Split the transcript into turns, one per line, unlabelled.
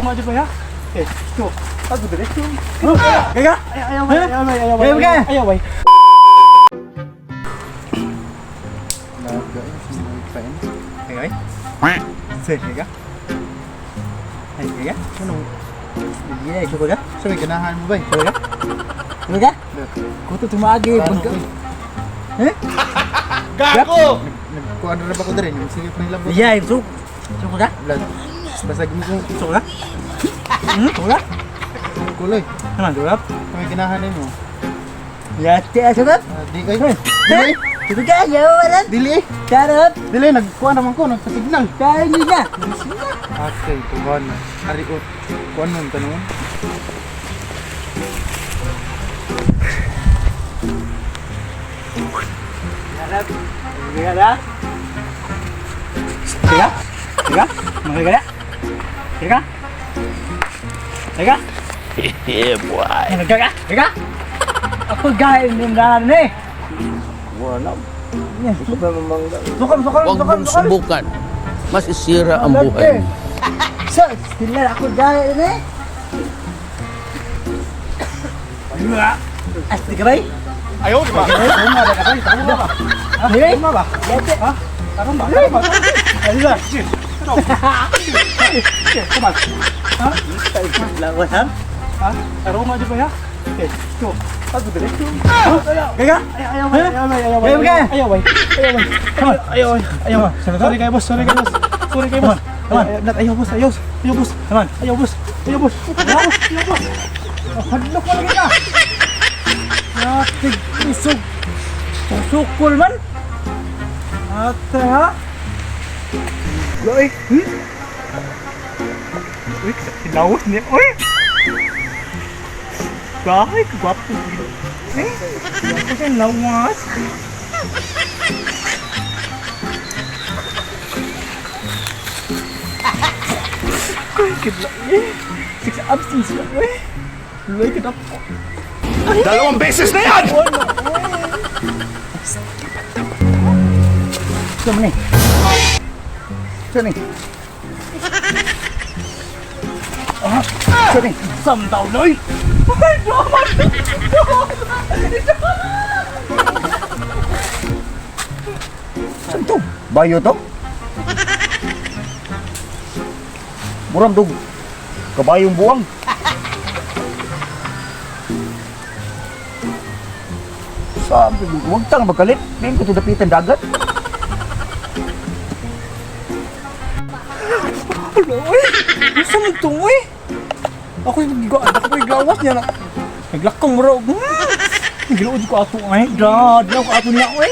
aja ba ya? Tuh. Aku dari itu.
Kaya?
Ayo, bay.
Ayo, bay.
Ayo, bay.
Kaya? Sir, kaya? Ay, kaya? Ano? Hindi na, isuko na?
Sabi, ganahan mo ba?
Kaya ka? Kaya ka? Kuto tumagi. Eh?
Gago! Nagkuhan na ba ko din? Yung sige pa nilang
Iya, isuko. Isuko ka?
Basag mo ko.
Isuko ka? Isuko ka?
Kuloy.
Naman, durap.
Sabi, ganahan mo.
Yati, isuko?
Di kayo. Dili.
Isuko ka? Yawalan?
Dili.
Charot.
Dili, nagkuhan naman ko. Nagpasignal.
Kaya nyo na.
Okay, kuhan na. Hariot. Kuhan mo yung tanong.
Harap. Kaya na? Kaya? Kaya? Mga kaya? Kaya? Kaya?
Yeah, boy.
Ano kaya? Kaya? Ako gaya ng daan eh.
Wala.
Yan. Sukam.
Huwag mong subukan. Mas isira ang buhay mo.
So, sila ako gaya eh. Asli ka ba?
Ayo, di ba?
Tama ba ka ba? Tama ba?
Hey,
Tama ba?
yate.
Ha? Tama ba? Tama ba?
Ayo, shit. Come on.
Lawas ha?
Ha? Aroma aja ba ya? Tuh. Aku dari itu.
Kaya?
Ayo, bay.
Ayo, bay.
Ayo, bay. Ayo, bay. Sorry kayo, boss. Sorry kayo, boss.
Come on.
Ayo, boss. Ayo, boss.
Come on.
Ayo, boss. Ayo, boss. Ayo, boss.
Hadlok mo lagi ka. Yatig isog. Susukol man. Ate ha?
Loy. Uy, lawas niya. Uy. Kahit gwapo.
Ako siya lawas.
Uy, kidla.
Six absence ka. Uy.
Loy, kidla.
Dalawang beses na yan!
Ito mo ni. Ito ni. Ito ni.
Samtaw, Loy.
Saan to? Bayo to? Muram dog. Kabayong buwang. Sabi mo, huwag tang magkalit. Ngayon ko ito dapitan dagat.
Loy. Isa mo ito, uy. Ako yung gawas niya na. Naglakang mo raw. Giluod ko ato ay. Dad, ko ato niya, uy.